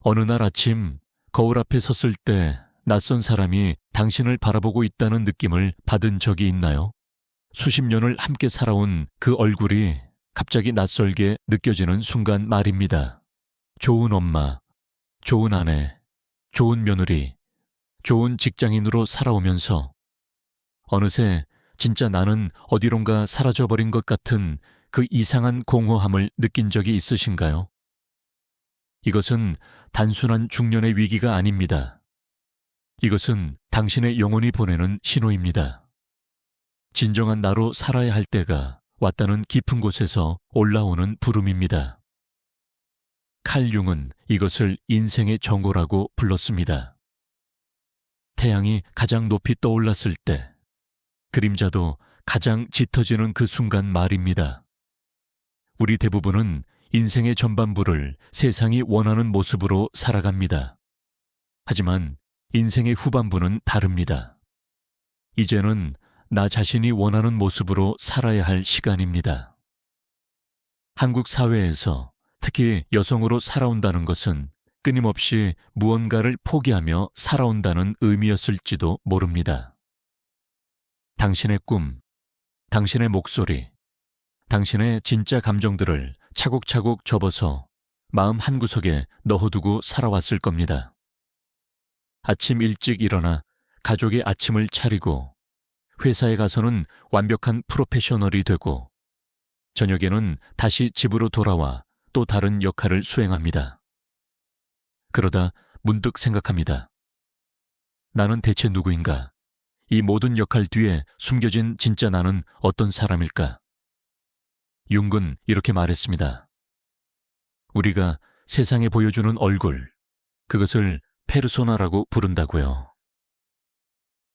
어느 날 아침 거울 앞에 섰을 때 낯선 사람이 당신을 바라보고 있다는 느낌을 받은 적이 있나요? 수십 년을 함께 살아온 그 얼굴이 갑자기 낯설게 느껴지는 순간 말입니다. 좋은 엄마, 좋은 아내, 좋은 며느리, 좋은 직장인으로 살아오면서 어느새 진짜 나는 어디론가 사라져버린 것 같은 그 이상한 공허함을 느낀 적이 있으신가요? 이것은 단순한 중년의 위기가 아닙니다. 이것은 당신의 영혼이 보내는 신호입니다. 진정한 나로 살아야 할 때가 왔다는 깊은 곳에서 올라오는 부름입니다. 칼 융은 이것을 인생의 정오라고 불렀습니다. 태양이 가장 높이 떠올랐을 때, 그림자도 가장 짙어지는 그 순간 말입니다. 우리 대부분은 인생의 전반부를 세상이 원하는 모습으로 살아갑니다. 하지만 인생의 후반부는 다릅니다. 이제는 나 자신이 원하는 모습으로 살아야 할 시간입니다. 한국 사회에서 특히 여성으로 살아온다는 것은 끊임없이 무언가를 포기하며 살아온다는 의미였을지도 모릅니다. 당신의 꿈, 당신의 목소리, 당신의 진짜 감정들을 차곡차곡 접어서 마음 한구석에 넣어두고 살아왔을 겁니다. 아침 일찍 일어나 가족의 아침을 차리고 회사에 가서는 완벽한 프로페셔널이 되고 저녁에는 다시 집으로 돌아와 또 다른 역할을 수행합니다. 그러다 문득 생각합니다. 나는 대체 누구인가? 이 모든 역할 뒤에 숨겨진 진짜 나는 어떤 사람일까? 융은 이렇게 말했습니다. 우리가 세상에 보여주는 얼굴, 그것을 페르소나라고 부른다고요.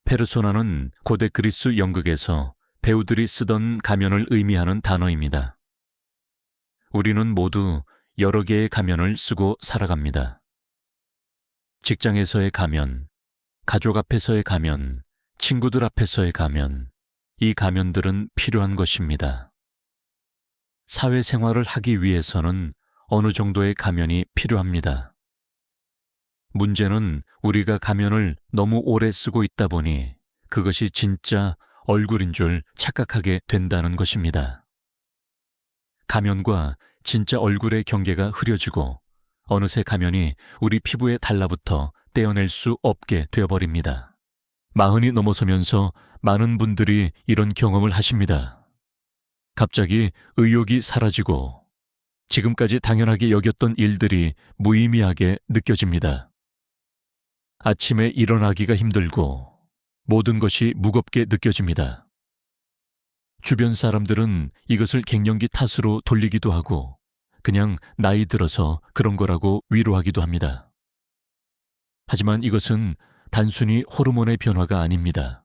페르소나는 고대 그리스 연극에서 배우들이 쓰던 가면을 의미하는 단어입니다. 우리는 모두 여러 개의 가면을 쓰고 살아갑니다. 직장에서의 가면, 가족 앞에서의 가면, 친구들 앞에서의 가면, 이 가면들은 필요한 것입니다. 사회생활을 하기 위해서는 어느 정도의 가면이 필요합니다. 문제는 우리가 가면을 너무 오래 쓰고 있다 보니 그것이 진짜 얼굴인 줄 착각하게 된다는 것입니다. 가면과 진짜 얼굴의 경계가 흐려지고 어느새 가면이 우리 피부에 달라붙어 떼어낼 수 없게 되어버립니다. 40이 넘어서면서 많은 분들이 이런 경험을 하십니다. 갑자기 의욕이 사라지고 지금까지 당연하게 여겼던 일들이 무의미하게 느껴집니다. 아침에 일어나기가 힘들고 모든 것이 무겁게 느껴집니다. 주변 사람들은 이것을 갱년기 탓으로 돌리기도 하고 그냥 나이 들어서 그런 거라고 위로하기도 합니다. 하지만 이것은 단순히 호르몬의 변화가 아닙니다.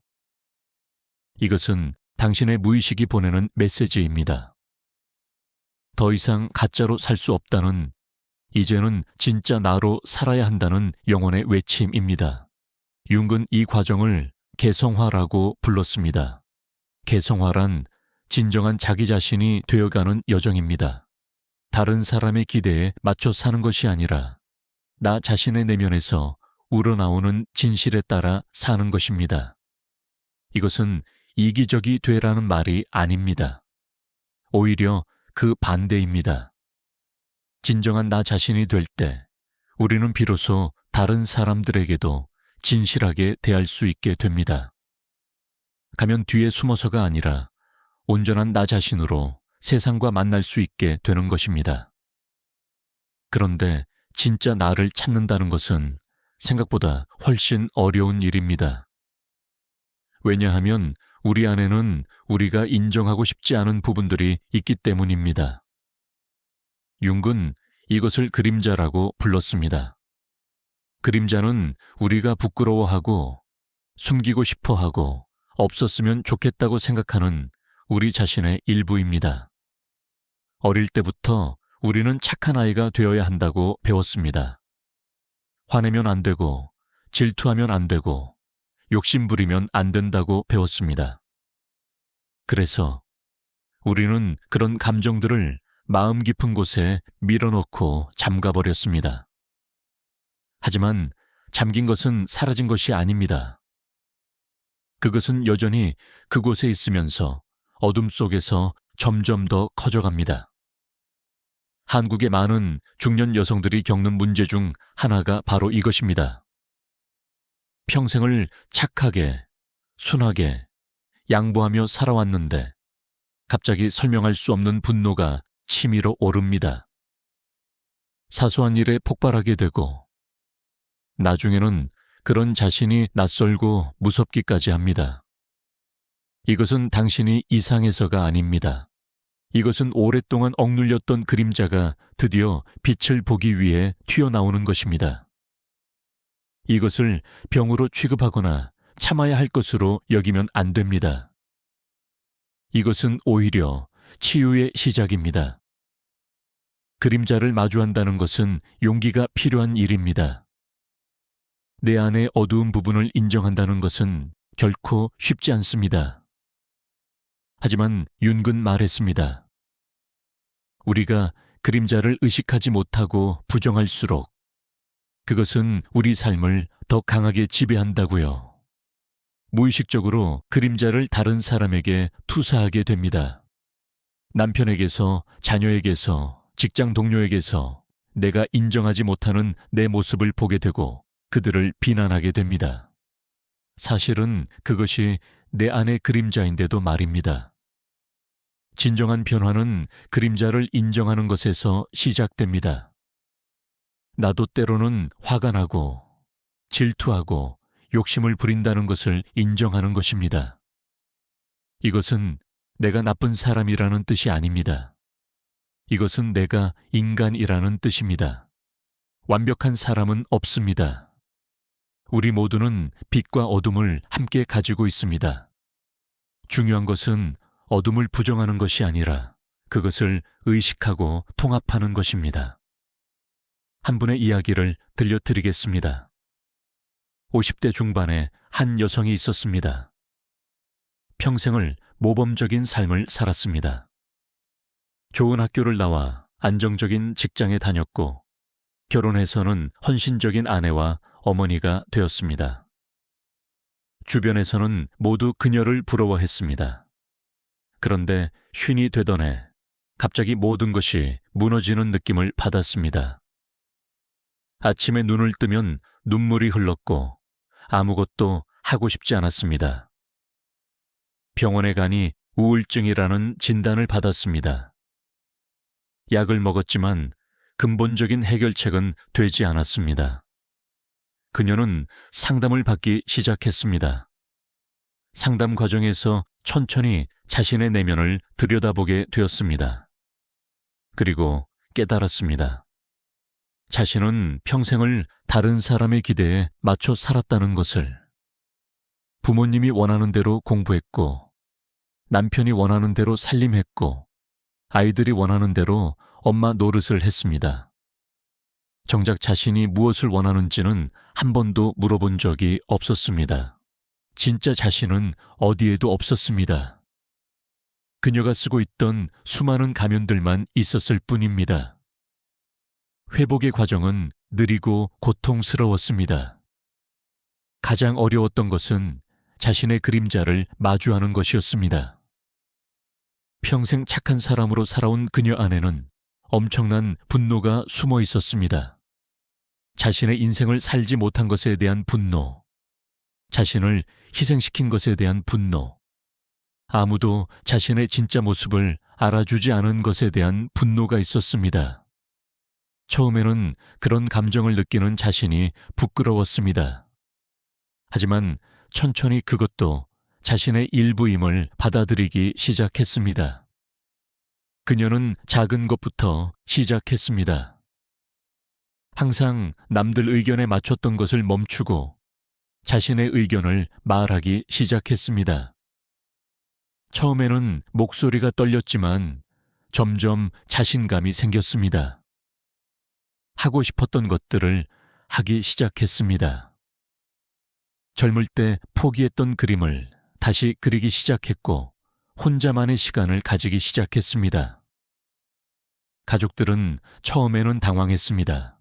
이것은 당신의 무의식이 보내는 메시지입니다. 더 이상 가짜로 살 수 없다는, 이제는 진짜 나로 살아야 한다는 영혼의 외침입니다. 융은 이 과정을 개성화라고 불렀습니다. 개성화란 진정한 자기 자신이 되어가는 여정입니다. 다른 사람의 기대에 맞춰 사는 것이 아니라 나 자신의 내면에서 우러나오는 진실에 따라 사는 것입니다. 이것은 이기적이 되라는 말이 아닙니다. 오히려 그 반대입니다. 진정한 나 자신이 될 때 우리는 비로소 다른 사람들에게도 진실하게 대할 수 있게 됩니다. 가면 뒤에 숨어서가 아니라 온전한 나 자신으로 세상과 만날 수 있게 되는 것입니다. 그런데 진짜 나를 찾는다는 것은 생각보다 훨씬 어려운 일입니다. 왜냐하면 우리 안에는 우리가 인정하고 싶지 않은 부분들이 있기 때문입니다. 융은 이것을 그림자라고 불렀습니다. 그림자는 우리가 부끄러워하고 숨기고 싶어하고 없었으면 좋겠다고 생각하는 우리 자신의 일부입니다. 어릴 때부터 우리는 착한 아이가 되어야 한다고 배웠습니다. 화내면 안 되고 질투하면 안 되고 욕심 부리면 안 된다고 배웠습니다. 그래서 우리는 그런 감정들을 마음 깊은 곳에 밀어넣고 잠가버렸습니다. 하지만 잠긴 것은 사라진 것이 아닙니다. 그것은 여전히 그곳에 있으면서 어둠 속에서 점점 더 커져갑니다. 한국의 많은 중년 여성들이 겪는 문제 중 하나가 바로 이것입니다. 평생을 착하게, 순하게, 양보하며 살아왔는데 갑자기 설명할 수 없는 분노가 치밀어 오릅니다. 사소한 일에 폭발하게 되고 나중에는 그런 자신이 낯설고 무섭기까지 합니다. 이것은 당신이 이상해서가 아닙니다. 이것은 오랫동안 억눌렸던 그림자가 드디어 빛을 보기 위해 튀어나오는 것입니다. 이것을 병으로 취급하거나 참아야 할 것으로 여기면 안 됩니다. 이것은 오히려 치유의 시작입니다. 그림자를 마주한다는 것은 용기가 필요한 일입니다. 내 안의 어두운 부분을 인정한다는 것은 결코 쉽지 않습니다. 하지만 윤근 말했습니다. 우리가 그림자를 의식하지 못하고 부정할수록 그것은 우리 삶을 더 강하게 지배한다고요. 무의식적으로 그림자를 다른 사람에게 투사하게 됩니다. 남편에게서, 자녀에게서, 직장 동료에게서 내가 인정하지 못하는 내 모습을 보게 되고 그들을 비난하게 됩니다. 사실은 그것이 내 안의 그림자인데도 말입니다. 진정한 변화는 그림자를 인정하는 것에서 시작됩니다. 나도 때로는 화가 나고 질투하고 욕심을 부린다는 것을 인정하는 것입니다. 이것은 내가 나쁜 사람이라는 뜻이 아닙니다. 이것은 내가 인간이라는 뜻입니다. 완벽한 사람은 없습니다. 우리 모두는 빛과 어둠을 함께 가지고 있습니다. 중요한 것은 어둠을 부정하는 것이 아니라 그것을 의식하고 통합하는 것입니다. 한 분의 이야기를 들려드리겠습니다. 50대 중반에 한 여성이 있었습니다. 평생을 모범적인 삶을 살았습니다. 좋은 학교를 나와 안정적인 직장에 다녔고 결혼해서는 헌신적인 아내와 어머니가 되었습니다. 주변에서는 모두 그녀를 부러워했습니다. 그런데 쉰이 되던 해 갑자기 모든 것이 무너지는 느낌을 받았습니다. 아침에 눈을 뜨면 눈물이 흘렀고 아무것도 하고 싶지 않았습니다. 병원에 가니 우울증이라는 진단을 받았습니다. 약을 먹었지만 근본적인 해결책은 되지 않았습니다. 그녀는 상담을 받기 시작했습니다. 상담 과정에서 천천히 자신의 내면을 들여다보게 되었습니다. 그리고 깨달았습니다. 자신은 평생을 다른 사람의 기대에 맞춰 살았다는 것을. 부모님이 원하는 대로 공부했고, 남편이 원하는 대로 살림했고, 아이들이 원하는 대로 엄마 노릇을 했습니다. 정작 자신이 무엇을 원하는지는 한 번도 물어본 적이 없었습니다. 진짜 자신은 어디에도 없었습니다. 그녀가 쓰고 있던 수많은 가면들만 있었을 뿐입니다. 회복의 과정은 느리고 고통스러웠습니다. 가장 어려웠던 것은 자신의 그림자를 마주하는 것이었습니다. 평생 착한 사람으로 살아온 그녀 안에는 엄청난 분노가 숨어 있었습니다. 자신의 인생을 살지 못한 것에 대한 분노, 자신을 희생시킨 것에 대한 분노, 아무도 자신의 진짜 모습을 알아주지 않은 것에 대한 분노가 있었습니다. 처음에는 그런 감정을 느끼는 자신이 부끄러웠습니다. 하지만 천천히 그것도 자신의 일부임을 받아들이기 시작했습니다. 그녀는 작은 것부터 시작했습니다. 항상 남들 의견에 맞췄던 것을 멈추고 자신의 의견을 말하기 시작했습니다. 처음에는 목소리가 떨렸지만 점점 자신감이 생겼습니다. 하고 싶었던 것들을 하기 시작했습니다. 젊을 때 포기했던 그림을 다시 그리기 시작했고 혼자만의 시간을 가지기 시작했습니다. 가족들은 처음에는 당황했습니다.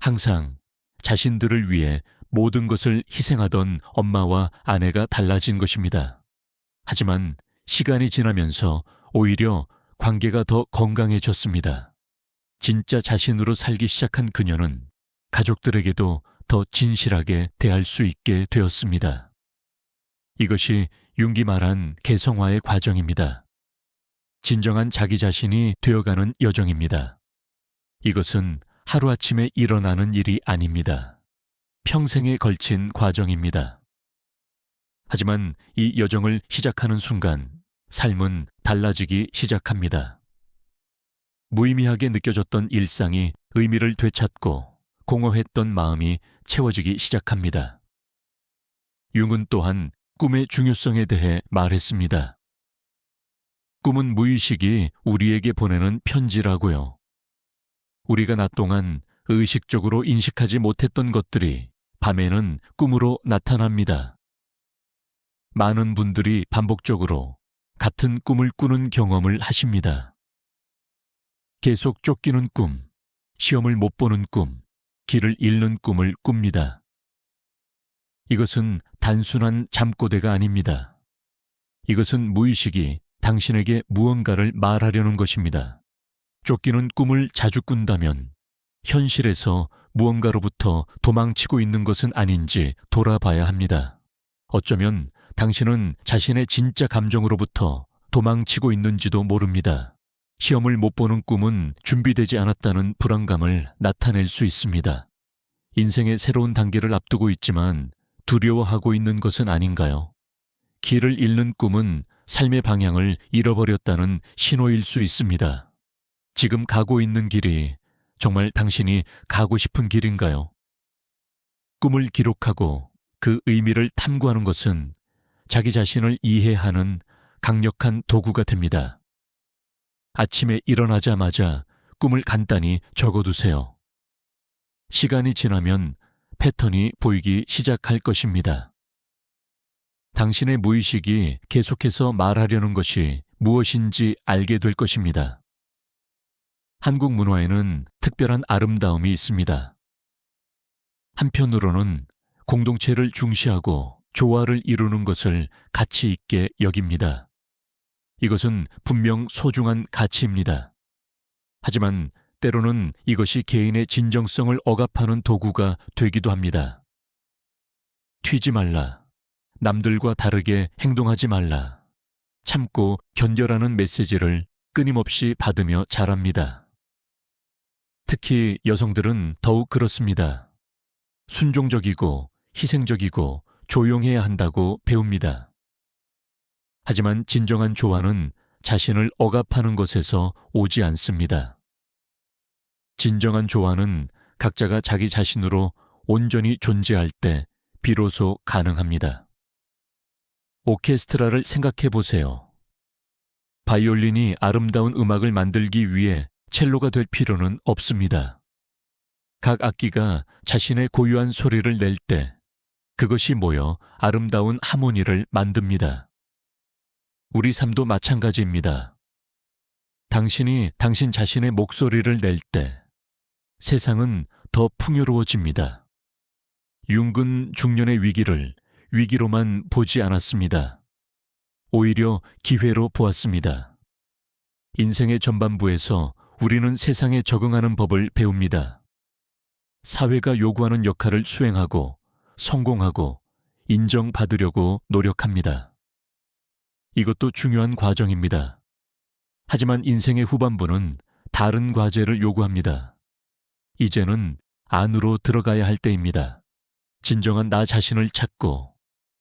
항상 자신들을 위해 모든 것을 희생하던 엄마와 아내가 달라진 것입니다. 하지만 시간이 지나면서 오히려 관계가 더 건강해졌습니다. 진짜 자신으로 살기 시작한 그녀는 가족들에게도 더 진실하게 대할 수 있게 되었습니다. 이것이 융기 말한 개성화의 과정입니다. 진정한 자기 자신이 되어가는 여정입니다. 이것은 하루아침에 일어나는 일이 아닙니다. 평생에 걸친 과정입니다. 하지만 이 여정을 시작하는 순간 삶은 달라지기 시작합니다. 무의미하게 느껴졌던 일상이 의미를 되찾고 공허했던 마음이 채워지기 시작합니다. 융은 또한 꿈의 중요성에 대해 말했습니다. 꿈은 무의식이 우리에게 보내는 편지라고요. 우리가 낮 동안 의식적으로 인식하지 못했던 것들이 밤에는 꿈으로 나타납니다. 많은 분들이 반복적으로 같은 꿈을 꾸는 경험을 하십니다. 계속 쫓기는 꿈, 시험을 못 보는 꿈, 길을 잃는 꿈을 꿉니다. 이것은 단순한 잠꼬대가 아닙니다. 이것은 무의식이 당신에게 무언가를 말하려는 것입니다. 쫓기는 꿈을 자주 꾼다면 현실에서 무언가로부터 도망치고 있는 것은 아닌지 돌아봐야 합니다. 어쩌면 당신은 자신의 진짜 감정으로부터 도망치고 있는지도 모릅니다. 시험을 못 보는 꿈은 준비되지 않았다는 불안감을 나타낼 수 있습니다. 인생의 새로운 단계를 앞두고 있지만 두려워하고 있는 것은 아닌가요? 길을 잃는 꿈은 삶의 방향을 잃어버렸다는 신호일 수 있습니다. 지금 가고 있는 길이 정말 당신이 가고 싶은 길인가요? 꿈을 기록하고 그 의미를 탐구하는 것은 자기 자신을 이해하는 강력한 도구가 됩니다. 아침에 일어나자마자 꿈을 간단히 적어두세요. 시간이 지나면 패턴이 보이기 시작할 것입니다. 당신의 무의식이 계속해서 말하려는 것이 무엇인지 알게 될 것입니다. 한국 문화에는 특별한 아름다움이 있습니다. 한편으로는 공동체를 중시하고 조화를 이루는 것을 가치 있게 여깁니다. 이것은 분명 소중한 가치입니다. 하지만 때로는 이것이 개인의 진정성을 억압하는 도구가 되기도 합니다. 튀지 말라. 남들과 다르게 행동하지 말라. 참고 견뎌라는 메시지를 끊임없이 받으며 자랍니다. 특히 여성들은 더욱 그렇습니다. 순종적이고 희생적이고 조용해야 한다고 배웁니다. 하지만 진정한 조화는 자신을 억압하는 것에서 오지 않습니다. 진정한 조화는 각자가 자기 자신으로 온전히 존재할 때 비로소 가능합니다. 오케스트라를 생각해 보세요. 바이올린이 아름다운 음악을 만들기 위해 첼로가 될 필요는 없습니다. 각 악기가 자신의 고유한 소리를 낼 때 그것이 모여 아름다운 하모니를 만듭니다. 우리 삶도 마찬가지입니다. 당신이 당신 자신의 목소리를 낼 때 세상은 더 풍요로워집니다. 융은 중년의 위기를 위기로만 보지 않았습니다. 오히려 기회로 보았습니다. 인생의 전반부에서 우리는 세상에 적응하는 법을 배웁니다. 사회가 요구하는 역할을 수행하고 성공하고 인정받으려고 노력합니다. 이것도 중요한 과정입니다. 하지만 인생의 후반부는 다른 과제를 요구합니다. 이제는 안으로 들어가야 할 때입니다. 진정한 나 자신을 찾고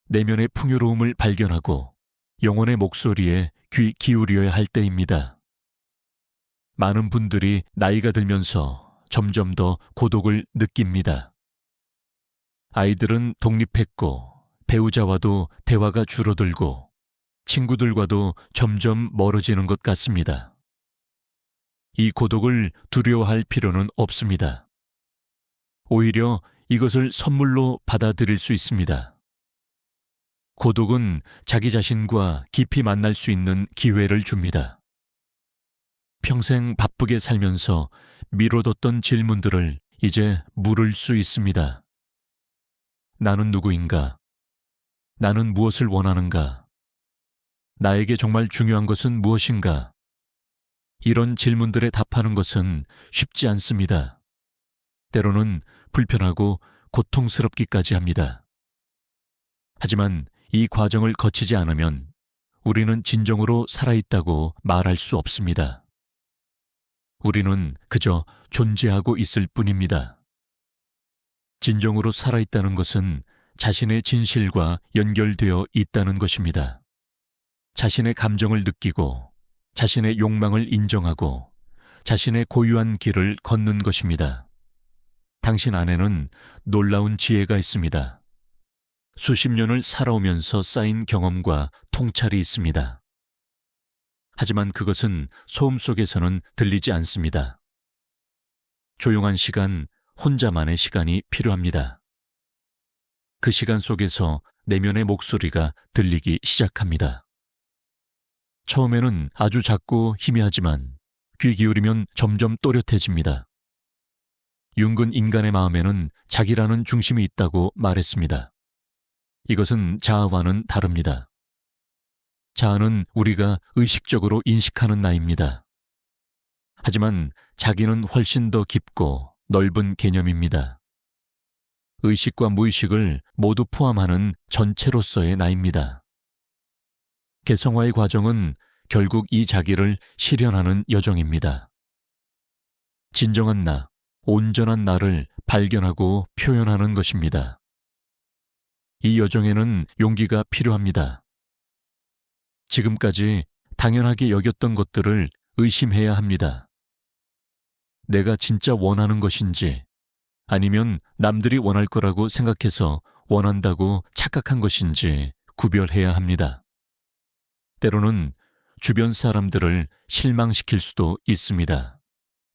내면의 풍요로움을 발견하고 영혼의 목소리에 귀 기울여야 할 때입니다. 많은 분들이 나이가 들면서 점점 더 고독을 느낍니다. 아이들은 독립했고 배우자와도 대화가 줄어들고 친구들과도 점점 멀어지는 것 같습니다. 이 고독을 두려워할 필요는 없습니다. 오히려 이것을 선물로 받아들일 수 있습니다. 고독은 자기 자신과 깊이 만날 수 있는 기회를 줍니다. 평생 바쁘게 살면서 미뤄뒀던 질문들을 이제 물을 수 있습니다. 나는 누구인가? 나는 무엇을 원하는가? 나에게 정말 중요한 것은 무엇인가? 이런 질문들에 답하는 것은 쉽지 않습니다. 때로는 불편하고 고통스럽기까지 합니다. 하지만 이 과정을 거치지 않으면 우리는 진정으로 살아있다고 말할 수 없습니다. 우리는 그저 존재하고 있을 뿐입니다. 진정으로 살아있다는 것은 자신의 진실과 연결되어 있다는 것입니다. 자신의 감정을 느끼고 자신의 욕망을 인정하고 자신의 고유한 길을 걷는 것입니다. 당신 안에는 놀라운 지혜가 있습니다. 수십 년을 살아오면서 쌓인 경험과 통찰이 있습니다. 하지만 그것은 소음 속에서는 들리지 않습니다. 조용한 시간, 혼자만의 시간이 필요합니다. 그 시간 속에서 내면의 목소리가 들리기 시작합니다. 처음에는 아주 작고 희미하지만 귀 기울이면 점점 또렷해집니다. 융근 인간의 마음에는 자기라는 중심이 있다고 말했습니다. 이것은 자아와는 다릅니다. 자아는 우리가 의식적으로 인식하는 나입니다. 하지만 자기는 훨씬 더 깊고 넓은 개념입니다. 의식과 무의식을 모두 포함하는 전체로서의 나입니다. 개성화의 과정은 결국 이 자기를 실현하는 여정입니다. 진정한 나, 온전한 나를 발견하고 표현하는 것입니다. 이 여정에는 용기가 필요합니다. 지금까지 당연하게 여겼던 것들을 의심해야 합니다. 내가 진짜 원하는 것인지 아니면 남들이 원할 거라고 생각해서 원한다고 착각한 것인지 구별해야 합니다. 때로는 주변 사람들을 실망시킬 수도 있습니다.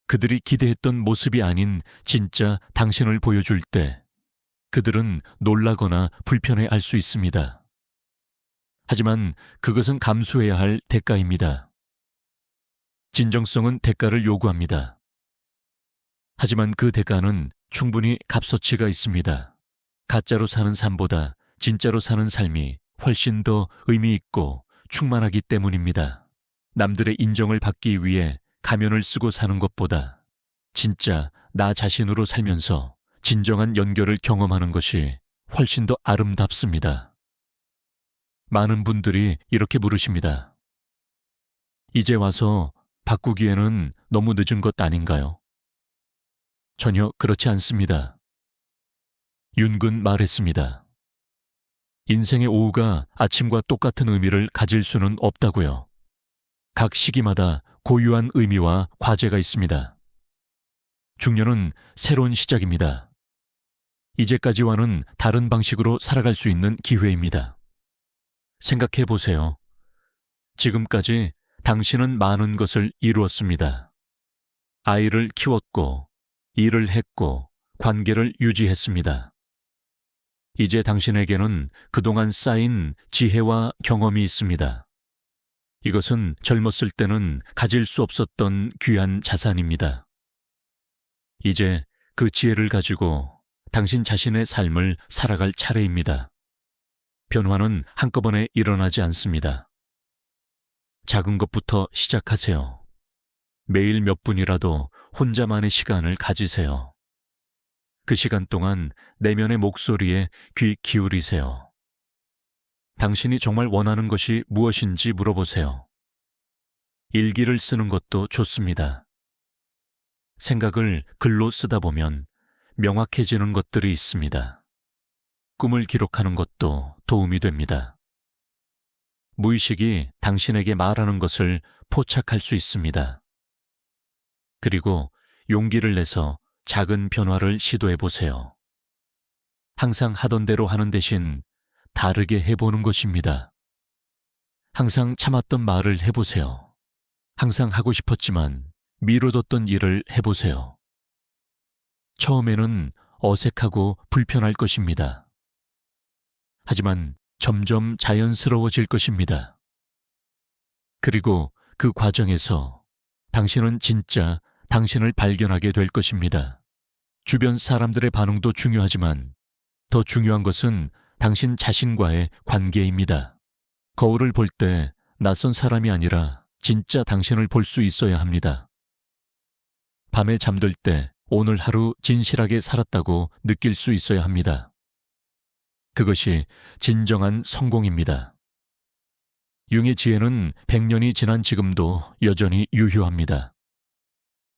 그들이 기대했던 모습이 아닌 진짜 당신을 보여줄 때 그들은 놀라거나 불편해할 수 있습니다. 하지만 그것은 감수해야 할 대가입니다. 진정성은 대가를 요구합니다. 하지만 그 대가는 충분히 값어치가 있습니다. 가짜로 사는 삶보다 진짜로 사는 삶이 훨씬 더 의미 있고 충만하기 때문입니다. 남들의 인정을 받기 위해 가면을 쓰고 사는 것보다 진짜 나 자신으로 살면서 진정한 연결을 경험하는 것이 훨씬 더 아름답습니다. 많은 분들이 이렇게 물으십니다. 이제 와서 바꾸기에는 너무 늦은 것 아닌가요? 전혀 그렇지 않습니다. 윤근 말했습니다. 인생의 오후가 아침과 똑같은 의미를 가질 수는 없다고요. 각 시기마다 고유한 의미와 과제가 있습니다. 중년은 새로운 시작입니다. 이제까지와는 다른 방식으로 살아갈 수 있는 기회입니다. 생각해 보세요. 지금까지 당신은 많은 것을 이루었습니다. 아이를 키웠고, 일을 했고, 관계를 유지했습니다. 이제 당신에게는 그동안 쌓인 지혜와 경험이 있습니다. 이것은 젊었을 때는 가질 수 없었던 귀한 자산입니다. 이제 그 지혜를 가지고 당신 자신의 삶을 살아갈 차례입니다. 변화는 한꺼번에 일어나지 않습니다. 작은 것부터 시작하세요. 매일 몇 분이라도 혼자만의 시간을 가지세요. 그 시간 동안 내면의 목소리에 귀 기울이세요. 당신이 정말 원하는 것이 무엇인지 물어보세요. 일기를 쓰는 것도 좋습니다. 생각을 글로 쓰다 보면 명확해지는 것들이 있습니다. 꿈을 기록하는 것도 도움이 됩니다. 무의식이 당신에게 말하는 것을 포착할 수 있습니다. 그리고 용기를 내서 작은 변화를 시도해 보세요. 항상 하던 대로 하는 대신 다르게 해보는 것입니다. 항상 참았던 말을 해보세요. 항상 하고 싶었지만 미뤄뒀던 일을 해보세요. 처음에는 어색하고 불편할 것입니다. 하지만 점점 자연스러워질 것입니다. 그리고 그 과정에서 당신은 진짜 당신을 발견하게 될 것입니다. 주변 사람들의 반응도 중요하지만 더 중요한 것은 당신 자신과의 관계입니다. 거울을 볼 때 낯선 사람이 아니라 진짜 당신을 볼 수 있어야 합니다. 밤에 잠들 때 오늘 하루 진실하게 살았다고 느낄 수 있어야 합니다. 그것이 진정한 성공입니다. 융의 지혜는 100년이 지난 지금도 여전히 유효합니다.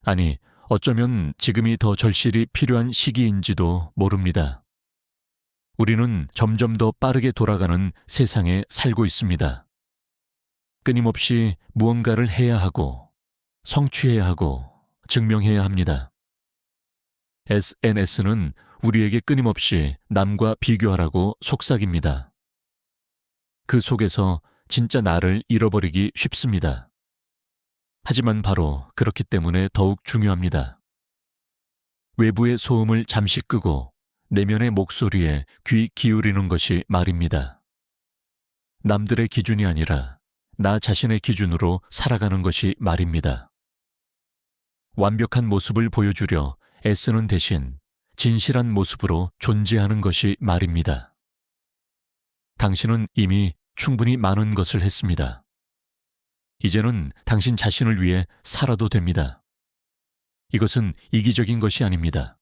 아니, 어쩌면 지금이 더 절실히 필요한 시기인지도 모릅니다. 우리는 점점 더 빠르게 돌아가는 세상에 살고 있습니다. 끊임없이 무언가를 해야 하고, 성취해야 하고, 증명해야 합니다. SNS는 우리에게 끊임없이 남과 비교하라고 속삭입니다. 그 속에서 진짜 나를 잃어버리기 쉽습니다. 하지만 바로 그렇기 때문에 더욱 중요합니다. 외부의 소음을 잠시 끄고 내면의 목소리에 귀 기울이는 것이 말입니다. 남들의 기준이 아니라 나 자신의 기준으로 살아가는 것이 말입니다. 완벽한 모습을 보여주려 애쓰는 대신 진실한 모습으로 존재하는 것이 말입니다. 당신은 이미 충분히 많은 것을 했습니다. 이제는 당신 자신을 위해 살아도 됩니다. 이것은 이기적인 것이 아닙니다.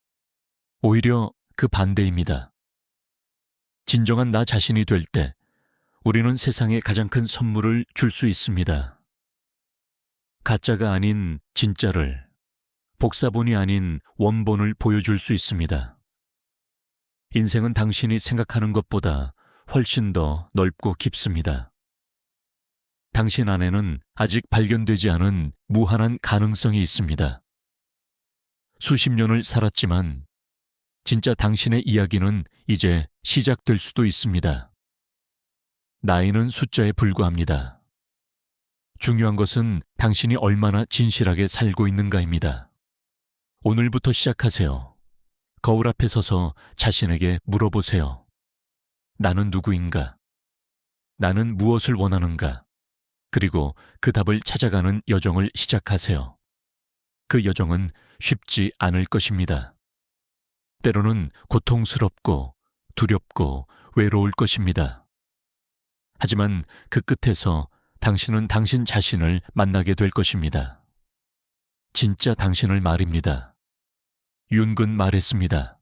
오히려 그 반대입니다. 진정한 나 자신이 될 때 우리는 세상에 가장 큰 선물을 줄 수 있습니다. 가짜가 아닌 진짜를, 복사본이 아닌 원본을 보여줄 수 있습니다. 인생은 당신이 생각하는 것보다 훨씬 더 넓고 깊습니다. 당신 안에는 아직 발견되지 않은 무한한 가능성이 있습니다. 수십 년을 살았지만 진짜 당신의 이야기는 이제 시작될 수도 있습니다. 나이는 숫자에 불과합니다. 중요한 것은 당신이 얼마나 진실하게 살고 있는가입니다. 오늘부터 시작하세요. 거울 앞에 서서 자신에게 물어보세요. 나는 누구인가? 나는 무엇을 원하는가? 그리고 그 답을 찾아가는 여정을 시작하세요. 그 여정은 쉽지 않을 것입니다. 때로는 고통스럽고 두렵고 외로울 것입니다. 하지만 그 끝에서 당신은 당신 자신을 만나게 될 것입니다. 진짜 당신을 말입니다. 윤근 말했습니다.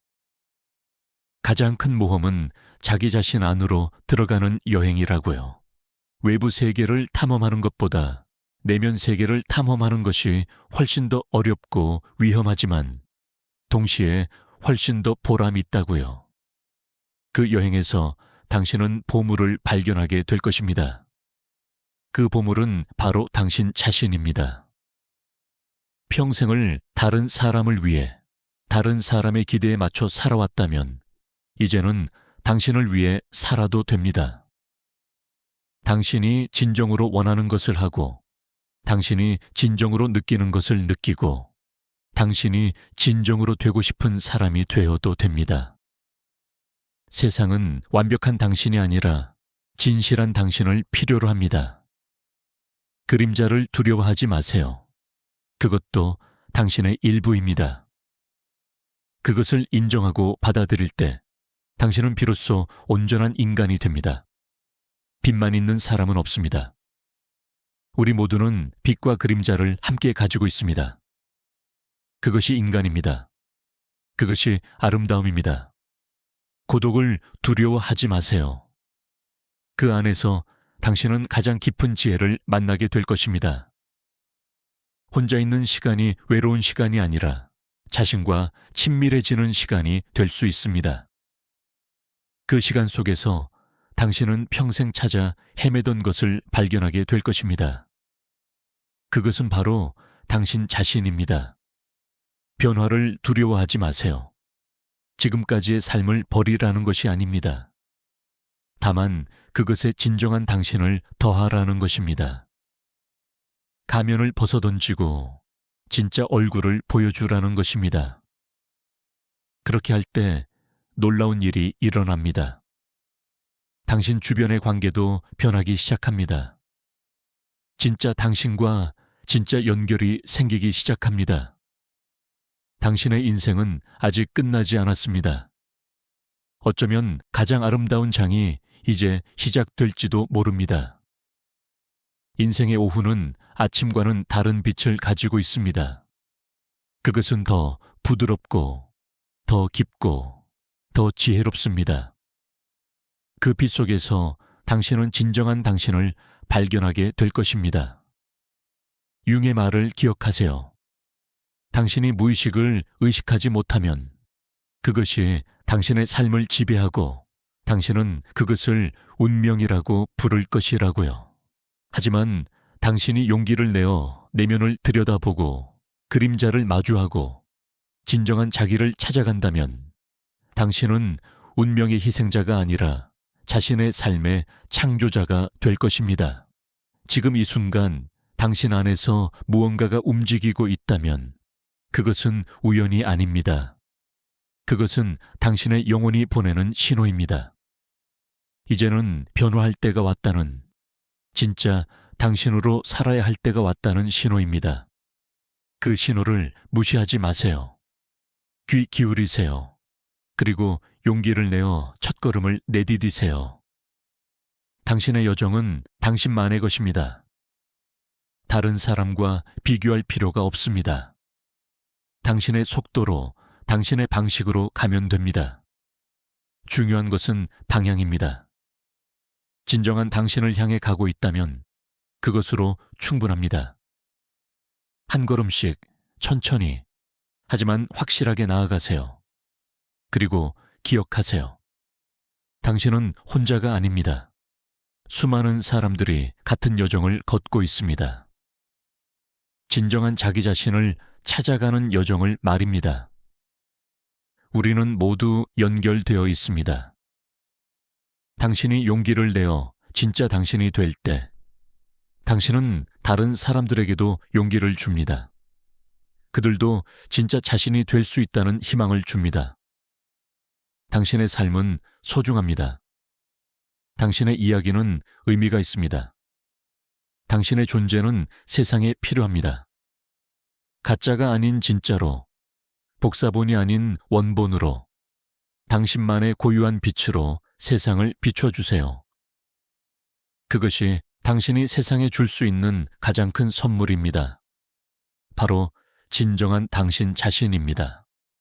가장 큰 모험은 자기 자신 안으로 들어가는 여행이라고요. 외부 세계를 탐험하는 것보다 내면 세계를 탐험하는 것이 훨씬 더 어렵고 위험하지만 동시에 훨씬 더 보람이 있다고요. 그 여행에서 당신은 보물을 발견하게 될 것입니다. 그 보물은 바로 당신 자신입니다. 평생을 다른 사람을 위해, 다른 사람의 기대에 맞춰 살아왔다면 이제는 당신을 위해 살아도 됩니다. 당신이 진정으로 원하는 것을 하고, 당신이 진정으로 느끼는 것을 느끼고, 당신이 진정으로 되고 싶은 사람이 되어도 됩니다. 세상은 완벽한 당신이 아니라 진실한 당신을 필요로 합니다. 그림자를 두려워하지 마세요. 그것도 당신의 일부입니다. 그것을 인정하고 받아들일 때 당신은 비로소 온전한 인간이 됩니다. 빛만 있는 사람은 없습니다. 우리 모두는 빛과 그림자를 함께 가지고 있습니다. 그것이 인간입니다. 그것이 아름다움입니다. 고독을 두려워하지 마세요. 그 안에서 당신은 가장 깊은 지혜를 만나게 될 것입니다. 혼자 있는 시간이 외로운 시간이 아니라 자신과 친밀해지는 시간이 될 수 있습니다. 그 시간 속에서 당신은 평생 찾아 헤매던 것을 발견하게 될 것입니다. 그것은 바로 당신 자신입니다. 변화를 두려워하지 마세요. 지금까지의 삶을 버리라는 것이 아닙니다. 다만 그것에 진정한 당신을 더하라는 것입니다. 가면을 벗어던지고 진짜 얼굴을 보여주라는 것입니다. 그렇게 할 때 놀라운 일이 일어납니다. 당신 주변의 관계도 변하기 시작합니다. 진짜 당신과 진짜 연결이 생기기 시작합니다. 당신의 인생은 아직 끝나지 않았습니다. 어쩌면 가장 아름다운 장이 이제 시작될지도 모릅니다. 인생의 오후는 아침과는 다른 빛을 가지고 있습니다. 그것은 더 부드럽고, 더 깊고, 더 지혜롭습니다. 그 빛 속에서 당신은 진정한 당신을 발견하게 될 것입니다. 융의 말을 기억하세요. 당신이 무의식을 의식하지 못하면 그것이 당신의 삶을 지배하고 당신은 그것을 운명이라고 부를 것이라고요. 하지만 당신이 용기를 내어 내면을 들여다보고 그림자를 마주하고 진정한 자기를 찾아간다면 당신은 운명의 희생자가 아니라 자신의 삶의 창조자가 될 것입니다. 지금 이 순간 당신 안에서 무언가가 움직이고 있다면 그것은 우연이 아닙니다. 그것은 당신의 영혼이 보내는 신호입니다. 이제는 변화할 때가 왔다는, 진짜 당신으로 살아야 할 때가 왔다는 신호입니다. 그 신호를 무시하지 마세요. 귀 기울이세요. 그리고 용기를 내어 첫걸음을 내디디세요. 당신의 여정은 당신만의 것입니다. 다른 사람과 비교할 필요가 없습니다. 당신의 속도로, 당신의 방식으로 가면 됩니다. 중요한 것은 방향입니다. 진정한 당신을 향해 가고 있다면 그것으로 충분합니다. 한 걸음씩 천천히, 하지만 확실하게 나아가세요. 그리고 기억하세요. 당신은 혼자가 아닙니다. 수많은 사람들이 같은 여정을 걷고 있습니다. 진정한 자기 자신을 찾아가는 여정을 말입니다. 우리는 모두 연결되어 있습니다. 당신이 용기를 내어 진짜 당신이 될 때, 당신은 다른 사람들에게도 용기를 줍니다. 그들도 진짜 자신이 될 수 있다는 희망을 줍니다. 당신의 삶은 소중합니다. 당신의 이야기는 의미가 있습니다. 당신의 존재는 세상에 필요합니다. 가짜가 아닌 진짜로, 복사본이 아닌 원본으로, 당신만의 고유한 빛으로 세상을 비춰주세요. 그것이 당신이 세상에 줄 수 있는 가장 큰 선물입니다. 바로 진정한 당신 자신입니다.